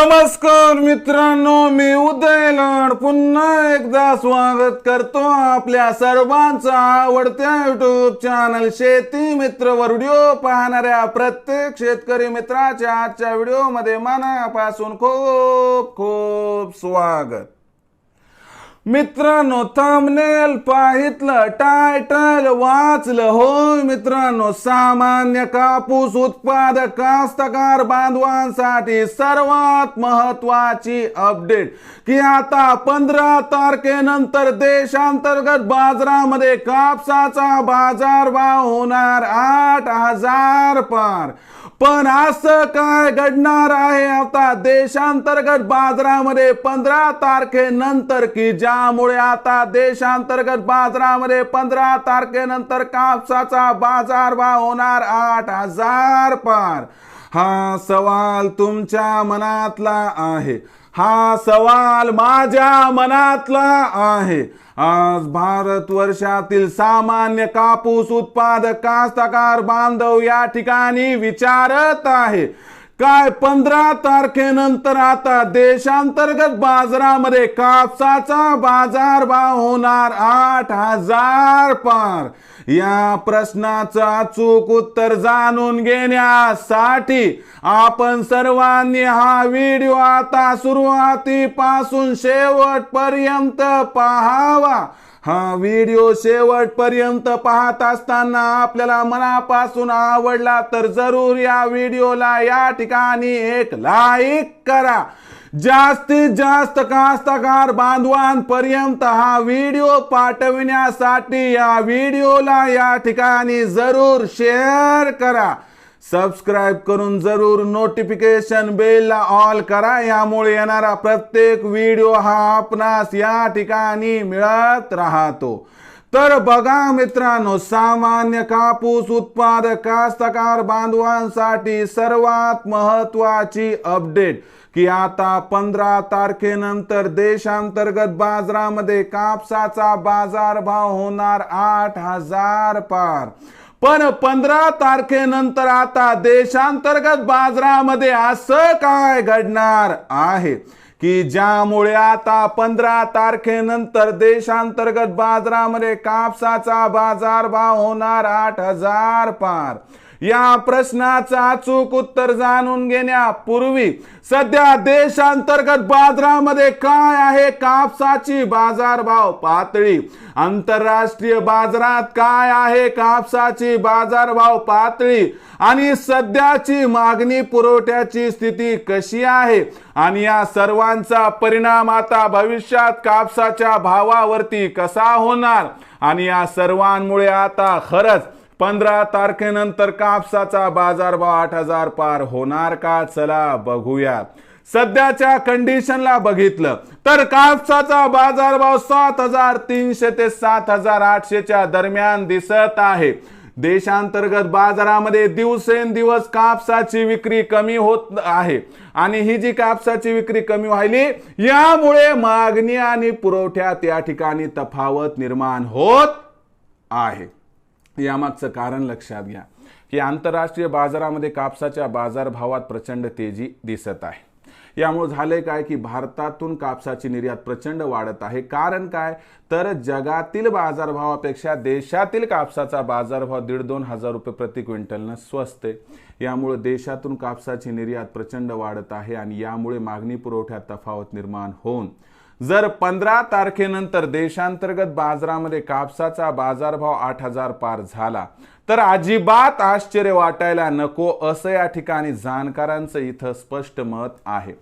नमस्कार मित्रांनो, मी उदय लाड पुन्हा एकदा स्वागत करतो आपल्या सर्वांचं आवडत्या युट्यूब चॅनल शेती मित्र वर व्हिडिओ पाहणाऱ्या प्रत्येक शेतकरी मित्राच्या आजच्या व्हिडिओमध्ये मनापासून खूप खूप स्वागत। मित्रांनो, थंबनेल पाहितलं, टायटल वाचलं, होय मित्रांनो, सामान्य कापूस उत्पादक कास्तकार बांधवांसाठी सर्वात महत्वाची अपडेट की आता 15 तारखेनंतर देशांतर्गत बाजारामध्ये कापसाचा बाजारभाव होणार 8,000 पार। पण असं काय घडणार आहे आता देशांतर्गत बाजारामध्ये 15 तारखेनंतर की ज्यामुळे आता देशांतर्गत बाजारामध्ये 15 तारखेनंतर कापसाचा बाजारभाव होणार 8,000 पार। हा सवाल तुमच्या मनातला आहे, हा सवाल माझ्या मनातला आहे। आज भारतवर्षातील सामान्य कापूस उत्पादक कास्तकार बांधव या ठिकाणी विचारत आहे, काय 15 तारखेनंतर आता देशांतर्गत बाजारामध्ये कापसाचा बाजारभाव होणार 8,000 पार? या प्रश्नाचं अचूक उत्तर जाणून घेण्यासाठी आपण सर्वांनी हा व्हिडिओ आता सुरुवातीपासून शेवटपर्यंत पाहावा। हा व्हिडिओ शेवटपर्यंत पाहत असताना आपल्याला मनापासून आवडला तर जरूर या व्हिडिओला या ठिकाणी एक लाईक करा। जास्तीत जास्त कास्तकार बांधवांपर्यंत हा व्हिडिओ पाठविण्यासाठी या व्हिडिओला या ठिकाणी जरूर शेअर करा। सबस्क्राइब करून जरूर नोटिफिकेशन बेलला ऑल करा, यामुळे येणारा प्रत्येक व्हिडिओ हा आपणास या ठिकाणी मिळत राहतो। तर बघा मित्रांनो, सामान्य कापूस उत्पादक कास्तकार बांधवांसाठी सर्वात महत्वाची अपडेट की आता 15 तारखेनंतर देशांतर्गत बाजारामध्ये कापसाचा बाजारभाव होणार 8,000 पार। पण 15 तारखेनंतर आता देशांतर्गत बाजारामध्ये असं काय घडणार आहे की ज्यामुळे आता 15 तारखेनंतर देशांतर्गत बाजारामध्ये कापसाचा बाजारभाव होणार 8,000 पार? या प्रश्नाचं अचूक उत्तर जाणून घेण्यापूर्वी सध्या देशांतर्गत बाजारामध्ये काय आहे कापसाची बाजारभाव पातळी, आंतरराष्ट्रीय बाजारात काय आहे कापसाची बाजारभाव पातळी आणि सध्याची मागणी पुरवठ्याची स्थिती कशी आहे आणि या सर्वांचा परिणाम आता भविष्यात कापसाच्या भावावरती कसा होणार आणि या सर्वांमुळे आता खरंच 15 तारखेनंतर कापसाचा बाजारभाव 8,000 पार होणार का? चला बघूया। सध्याच्या कंडिशनला बघितलं तर कापसाचा बाजारभाव 7,300 ते 7,800 च्या दरम्यान दिसत आहे। देशांतर्गत बाजारामध्ये दिवसेंदिवस कापसाची विक्री कमी होत आहे आणि ही जी कापसाची विक्री कमी व्हायली यामुळे मागणी आणि पुरवठ्यात या ठिकाणी तफावत निर्माण होत आहे। यामागचं कारण लक्षात घ्या की आंतरराष्ट्रीय बाजारामध्ये कापसाच्या बाजारभावात प्रचंड तेजी दिसत आहे। यामुळे झाले काय की भारतातून कापसाची निर्यात प्रचंड वाढत आहे। कारण काय तर जगातील बाजारभावापेक्षा देशातील कापसाचा बाजारभाव 1,500-2 हजार रुपये प्रति क्विंटलनं स्वस्त आहे। यामुळे देशातून कापसाची निर्यात प्रचंड वाढत आहे आणि यामुळे मागणी पुरवठ्यात तफावत निर्माण होऊन जर 15 तारखेनंतर देशांतर्गत बाजारामध्ये कापसाचा बाजारभाव 8,000 पार झाला तर अजिबात आश्चर्य वाटायला नको असं या ठिकाणी जाणकारांचं इथं स्पष्ट मत आहे।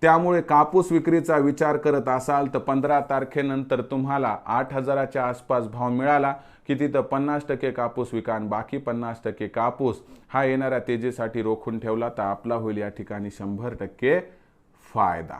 त्यामुळे कापूस विक्रीचा विचार करत असाल तर 15 तारखेनंतर तुम्हाला 8,000च्या आसपास भाव मिळाला की तिथं 50% कापूस विका आणि बाकी 50% कापूस हा येणाऱ्या तेजीसाठी रोखून ठेवला तर आपला होईल या ठिकाणी 100% फायदा।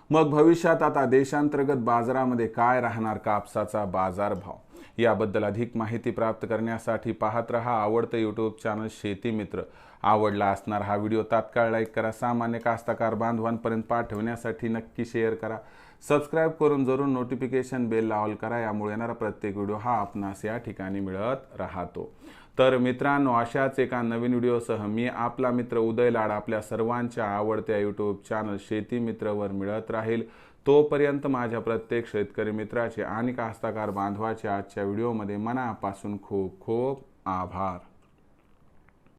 मग भविष्यात आता देशांतर्गत बाजारामध्ये काय राहणार कापसाचा बाजारभाव याबद्दल अधिक माहिती प्राप्त करण्यासाठी पाहत रहा आवडतं यूट्यूब चॅनल शेती मित्र। आवडला असणार हा व्हिडिओ तात्काळ लाईक करा, सामान्य कास्तकार बांधवांपर्यंत पाठवण्यासाठी नक्की शेअर करा, सबस्क्राईब करून जरूर नोटिफिकेशन बेल ऑल करा, यामुळे येणारा प्रत्येक व्हिडिओ हा आपणास या ठिकाणी मिळत राहतो। तर मित्रांनो, अशाच एका नवीन व्हिडिओसह मी आपला मित्र उदय लाड आपल्या सर्वांच्या आवडत्या यूट्यूब चॅनल शेती मित्रवर मिळत राहील। तोपर्यंत माझ्या प्रत्येक शेतकरी मित्राचे आणि कास्तकार बांधवाचे आजच्या व्हिडिओमध्ये मनापासून खूप खूप आभार।